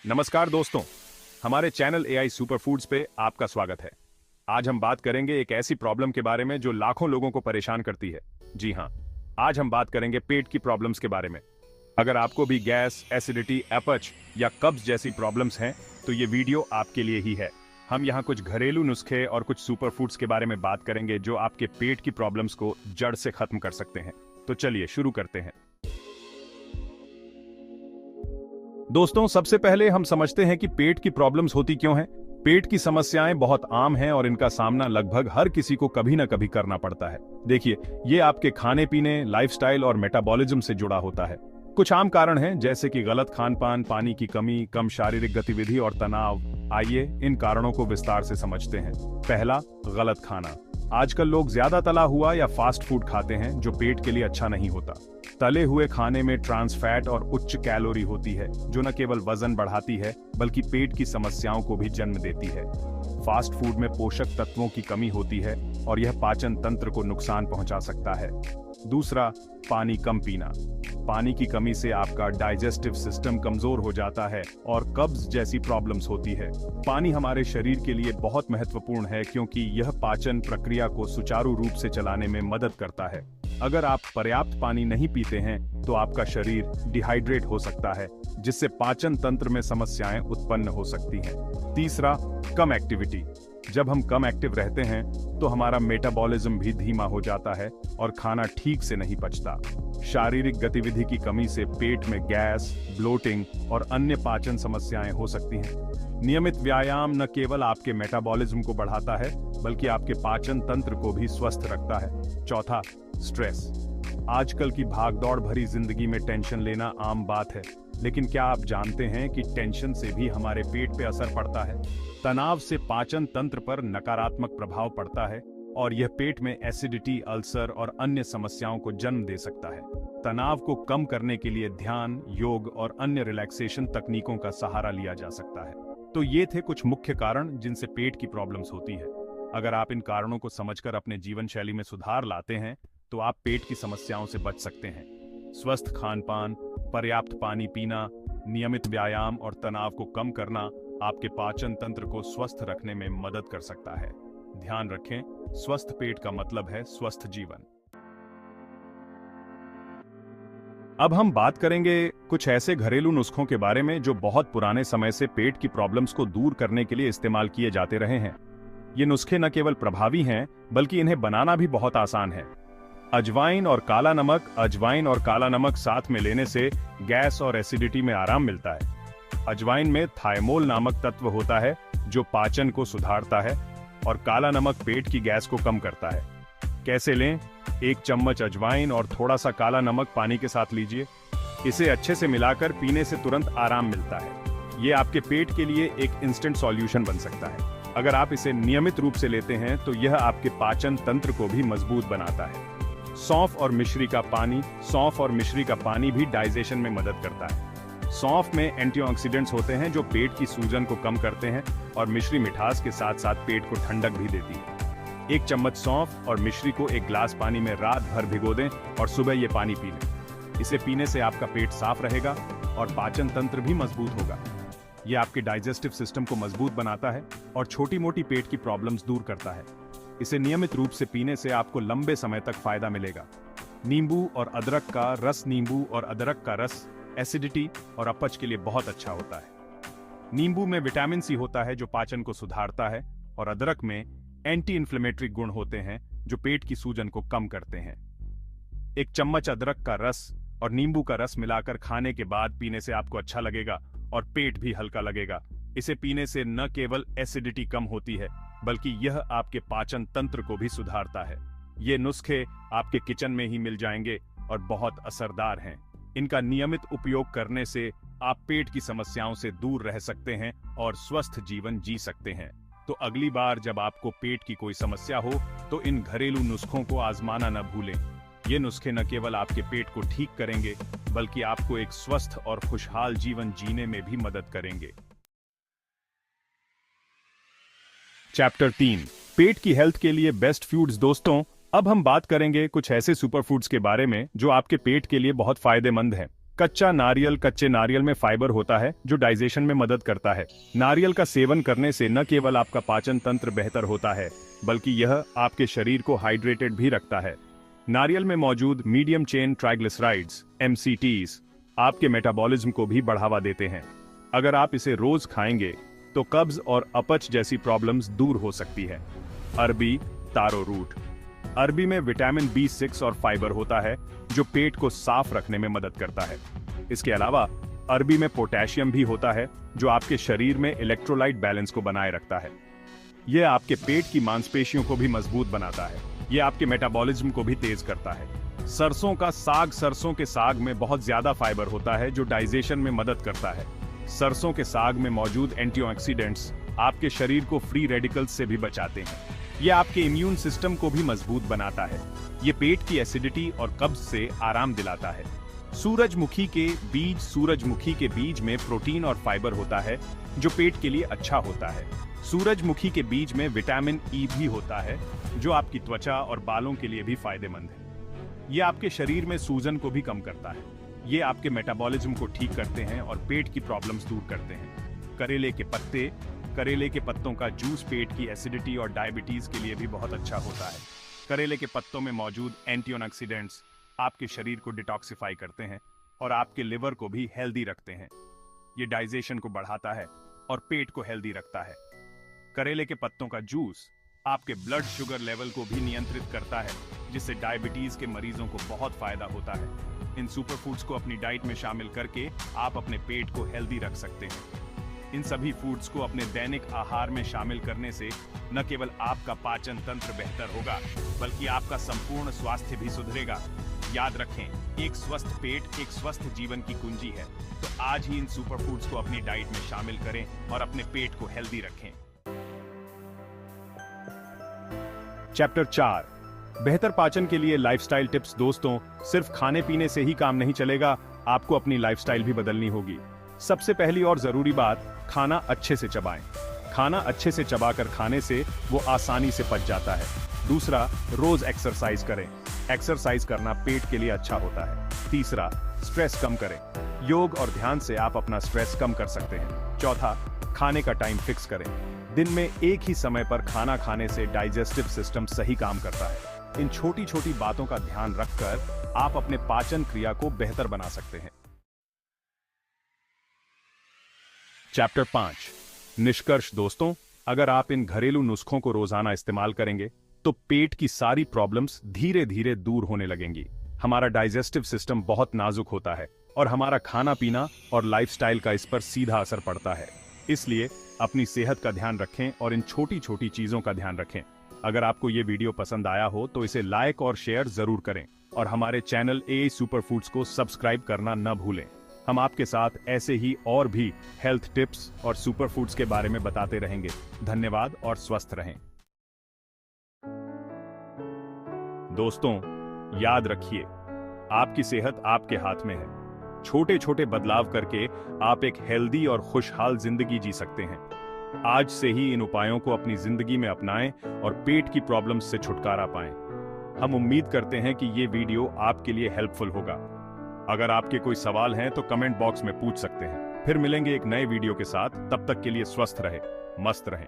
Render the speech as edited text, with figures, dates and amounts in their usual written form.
नमस्कार दोस्तों, हमारे चैनल एआई सुपर फूड्स पे आपका स्वागत है। आज हम बात करेंगे एक ऐसी प्रॉब्लम के बारे में जो लाखों लोगों को परेशान करती है। जी हाँ, आज हम बात करेंगे पेट की प्रॉब्लम्स के बारे में। अगर आपको भी गैस, एसिडिटी, अपच या कब्ज जैसी प्रॉब्लम्स हैं तो ये वीडियो आपके लिए ही है। हम यहाँ कुछ घरेलू नुस्खे और कुछ सुपर फूड्स के बारे में बात करेंगे जो आपके पेट की प्रॉब्लम्स को जड़ से खत्म कर सकते हैं। तो चलिए शुरू करते हैं। दोस्तों, सबसे पहले हम समझते हैं कि पेट की प्रॉब्लम्स होती क्यों हैं। पेट की समस्याएं बहुत आम हैं और इनका सामना लगभग हर किसी को कभी ना कभी करना पड़ता है। देखिए, ये आपके खाने पीने, लाइफस्टाइल और मेटाबॉलिज्म से जुड़ा होता है। कुछ आम कारण हैं जैसे कि गलत खान-पान, पानी की कमी, कम शारीरिक गतिविधि और तनाव। आइए इन कारणों को विस्तार से समझते हैं। पहला, गलत खाना। आजकल लोग ज्यादा तला हुआ या फास्ट फूड खाते हैं जो पेट के लिए अच्छा नहीं होता। तले हुए खाने में ट्रांस फैट और उच्च कैलोरी होती है जो न केवल वजन बढ़ाती है बल्कि पेट की समस्याओं को भी जन्म देती है। फास्ट फूड में पोषक तत्वों की कमी होती है और यह पाचन तंत्र को नुकसान पहुंचा सकता है। दूसरा, पानी कम पीना। पानी की कमी से आपका डाइजेस्टिव सिस्टम कमजोर हो जाता है और कब्ज जैसी प्रॉब्लम्स होती है। पानी हमारे शरीर के लिए बहुत महत्वपूर्ण है क्योंकि यह पाचन प्रक्रिया को सुचारू रूप से चलाने में मदद करता है। अगर आप पर्याप्त पानी नहीं पीते हैं तो आपका शरीर डिहाइड्रेट हो सकता है जिससे पाचन तंत्र में समस्याएं उत्पन्न हो सकती हैं। तीसरा, कम एक्टिविटी। जब हम कम एक्टिव रहते हैं तो हमारा मेटाबॉलिज्म भी धीमा हो जाता है और खाना ठीक से नहीं पचता। शारीरिक गतिविधि की कमी से पेट में गैस, ब्लोटिंग और अन्य पाचन समस्याएं हो सकती हैं। नियमित व्यायाम न केवल आपके मेटाबॉलिज्म को बढ़ाता है बल्कि आपके पाचन तंत्र को भी स्वस्थ रखता है। चौथा, स्ट्रेस। आजकल की भागदौड़ भरी जिंदगी में टेंशन लेना आम बात है, लेकिन क्या आप जानते हैं कि टेंशन से भी हमारे पेट पे असर पड़ता है। तनाव से पाचन तंत्र पर नकारात्मक प्रभाव पड़ता है और यह पेट में एसिडिटी, अल्सर और अन्य समस्याओं को जन्म दे सकता है। तनाव को कम करने के लिए ध्यान, योग और अन्य रिलैक्सेशन तकनीकों का सहारा लिया जा सकता है। तो ये थे कुछ मुख्य कारण जिनसे पेट की प्रॉब्लम्स होती है। अगर आप इन कारणों को समझकर अपने जीवन शैली में सुधार लाते हैं तो आप पेट की समस्याओं से बच सकते हैं। स्वस्थ खान-पान, पर्याप्त पानी पीना, नियमित व्यायाम और तनाव को कम करना आपके पाचन तंत्र को स्वस्थ रखने में मदद कर सकता है। ध्यान रखें, स्वस्थ पेट का मतलब है स्वस्थ जीवन। अब हम बात करेंगे कुछ ऐसे घरेलू नुस्खों के बारे में जो बहुत पुराने समय से पेट की प्रॉब्लम्स को दूर करने के लिए इस्तेमाल किए जाते रहे हैं। ये नुस्खे न केवल प्रभावी हैं बल्कि इन्हें बनाना भी बहुत आसान है। अजवाइन और काला नमक। अजवाइन और काला नमक साथ में लेने से गैस और एसिडिटी में आराम मिलता है। अजवाइन में थायमोल नामक तत्व होता है जो पाचन को सुधारता है और काला नमक पेट की गैस को कम करता है। कैसे लें? 1 चम्मच अजवाइन और थोड़ा सा काला नमक पानी के साथ लीजिए। इसे अच्छे से मिलाकर पीने से तुरंत आराम मिलता है। ये आपके पेट के लिए एक इंस्टेंट सॉल्यूशन बन सकता है। अगर आप इसे नियमित रूप से लेते हैं तो यह आपके पाचन तंत्र को भी मजबूत बनाता है। सौंफ और मिश्री का पानी। सौंफ और मिश्री का पानी भी डाइजेशन में मदद करता है। सौंफ में एंटीऑक्सीडेंट्स होते हैं जो पेट की सूजन को कम करते हैं और मिश्री मिठास के साथ साथ पेट को ठंडक भी देती है। 1 चम्मच सौंफ और मिश्री को 1 गिलास पानी में रात भर भिगो दें और सुबह ये पानी पी लें। इसे पीने से आपका पेट साफ रहेगा और पाचन तंत्र भी मजबूत होगा। यह आपके डाइजेस्टिव सिस्टम को मजबूत बनाता है और छोटी मोटी पेट की प्रॉब्लम्स दूर करता है। इसे नियमित रूप से पीने से आपको लंबे समय तक फायदा मिलेगा। नींबू और अदरक का रस। नींबू और अदरक का रस एसिडिटी और अपच के लिए बहुत अच्छा होता है। नींबू में विटामिन सी होता है जो पाचन को सुधारता है और अदरक में एंटी इन्फ्लेमेटरी गुण होते हैं जो पेट की सूजन को कम करते हैं। 1 चम्मच अदरक का रस और नींबू का रस मिलाकर खाने के बाद पीने से आपको अच्छा लगेगा और पेट भी हल्का लगेगा। इसे पीने से न केवल एसिडिटी कम होती है बल्कि यह आपके पाचन तंत्र को भी सुधारता है। ये नुस्खे आपके किचन में ही मिल जाएंगे और बहुत असरदार हैं। इनका नियमित उपयोग करने से आप पेट की समस्याओं से दूर रह सकते हैं और स्वस्थ जीवन जी सकते हैं। तो अगली बार जब आपको पेट की कोई समस्या हो तो इन घरेलू नुस्खों को आजमाना न भूलें। ये नुस्खे न केवल आपके पेट को ठीक करेंगे बल्कि आपको एक स्वस्थ और खुशहाल जीवन जीने में भी मदद करेंगे। चैप्टर 3, पेट की हेल्थ के लिए बेस्ट फूड्स। दोस्तों, अब हम बात करेंगे कुछ ऐसे सुपर फूड्स के बारे में जो आपके पेट के लिए बहुत फायदेमंद हैं। कच्चा नारियल। कच्चे नारियल में फाइबर होता है जो डाइजेशन में मदद करता है। नारियल का सेवन करने से न केवल आपका पाचन तंत्र बेहतर होता है, बल्कि यह आपके शरीर को हाइड्रेटेड भी रखता है। नारियल में मौजूद मीडियम चेन ट्राइग्लिसराइड्स (MCTs) आपके मेटाबॉलिज्म को भी बढ़ावा देते हैं। अगर आप इसे रोज खाएंगे तो कब्ज और अपच जैसी प्रॉब्लम्स दूर हो सकती है। अरबी तारो रूट। अरबी में विटामिन B6 और फाइबर होता है जो पेट को साफ रखने में मदद करता है। इसके अलावा अरबी में पोटेशियम भी होता है जो आपके शरीर में इलेक्ट्रोलाइट बैलेंस को बनाए रखता है। यह आपके पेट की मांसपेशियों को भी मजबूत बनाता है। यह आपके मेटाबॉलिज्म को भी तेज करता है। सरसों का साग। सरसों के साग में बहुत ज्यादा फाइबर होता है जो डाइजेशन में मदद करता है। सरसों के साग में मौजूद एंटीऑक्सीडेंट्स आपके शरीर को फ्री रेडिकल्स से भी बचाते हैं। यह आपके इम्यून सिस्टम को भी मजबूत बनाता है। ये पेट की एसिडिटी और कब्ज से आराम दिलाता है। सूरजमुखी के बीज। सूरजमुखी के बीज में प्रोटीन और फाइबर होता है जो पेट के लिए अच्छा होता है। सूरजमुखी के बीज में विटामिन E भी होता है जो आपकी त्वचा और बालों के लिए भी फायदेमंद है। यह आपके शरीर में सूजन को भी कम करता है। ये आपके मेटाबॉलिज्म को ठीक करते हैं और पेट की प्रॉब्लम्स दूर करते हैं। करेले के पत्ते। करेले के पत्तों का जूस पेट की एसिडिटी और डायबिटीज के लिए भी बहुत अच्छा होता है। करेले के पत्तों में मौजूद एंटीऑक्सीडेंट्स आपके शरीर को डिटॉक्सिफाई करते हैं और आपके लिवर को भी हेल्दी रखते हैं। ये डाइजेशन को बढ़ाता है और पेट को हेल्दी रखता है। करेले के पत्तों का जूस आपके ब्लड शुगर लेवल को भी नियंत्रित करता है, जिससे डायबिटीज के मरीजों को बहुत फायदा होता है। इन सुपरफूड्स को अपनी डाइट में शामिल करके आप अपने पेट को हेल्दी रख सकते हैं। इन सभी फूड्स को अपने दैनिक आहार में शामिल करने से न केवल आपका पाचन तंत्र बेहतर होगा, बल्कि आपका संपूर्ण स्वास्थ्य भी सुधरेगा। याद रखें, एक स्वस्थ पेट एक स्वस्थ जीवन की कुंजी है। तो आज ही इन सुपरफूड्स को अपनी डाइट में शामिल करें और अपने पेट को हेल्दी रखें। चैप्टर 4, बेहतर पाचन के लिए लाइफस्टाइल टिप्स। दोस्तों, सिर्फ खाने पीने से ही काम नहीं चलेगा, आपको अपनी लाइफस्टाइल भी बदलनी होगी। सबसे पहली और जरूरी बात, खाना अच्छे से चबाएं। खाना अच्छे से चबाकर खाने से वो आसानी से पच जाता है। दूसरा, रोज एक्सरसाइज करें। एक्सरसाइज करना पेट के लिए अच्छा होता है। तीसरा, स्ट्रेस कम करें। योग और ध्यान से आप अपना स्ट्रेस कम कर सकते हैं। चौथा, खाने का टाइम फिक्स करें। दिन में एक ही समय पर खाना खाने से डाइजेस्टिव सिस्टम सही काम करता है। इन छोटी छोटी बातों का ध्यान रखकर आप अपने पाचन क्रिया को बेहतर बना सकते हैं। चैप्टर 5, निष्कर्ष। दोस्तों, अगर आप इन घरेलू नुस्खों को रोजाना इस्तेमाल करेंगे तो पेट की सारी प्रॉब्लम्स धीरे धीरे दूर होने लगेंगी। हमारा डाइजेस्टिव सिस्टम बहुत नाजुक होता है और हमारा खाना पीना और लाइफस्टाइल का इस पर सीधा असर पड़ता है। इसलिए अपनी सेहत का ध्यान रखें और इन छोटी छोटी चीजों का ध्यान रखें। अगर आपको ये वीडियो पसंद आया हो तो इसे लाइक और शेयर जरूर करें और हमारे चैनल AA सुपरफूड्स को सब्सक्राइब करना न भूलें। हम आपके साथ ऐसे ही और भी हेल्थ टिप्स और सुपरफूड्स के बारे में बताते रहेंगे। धन्यवाद और स्वस्थ रहें। दोस्तों, याद रखिए, आपकी सेहत आपके हाथ में है। छोटे छोटे बदलाव करके आप एक हेल्दी और खुशहाल जिंदगी जी सकते हैं। आज से ही इन उपायों को अपनी जिंदगी में अपनाएं और पेट की प्रॉब्लम्स से छुटकारा पाएं। हम उम्मीद करते हैं कि ये वीडियो आपके लिए हेल्पफुल होगा। अगर आपके कोई सवाल हैं तो कमेंट बॉक्स में पूछ सकते हैं। फिर मिलेंगे एक नए वीडियो के साथ। तब तक के लिए स्वस्थ रहें, मस्त रहें।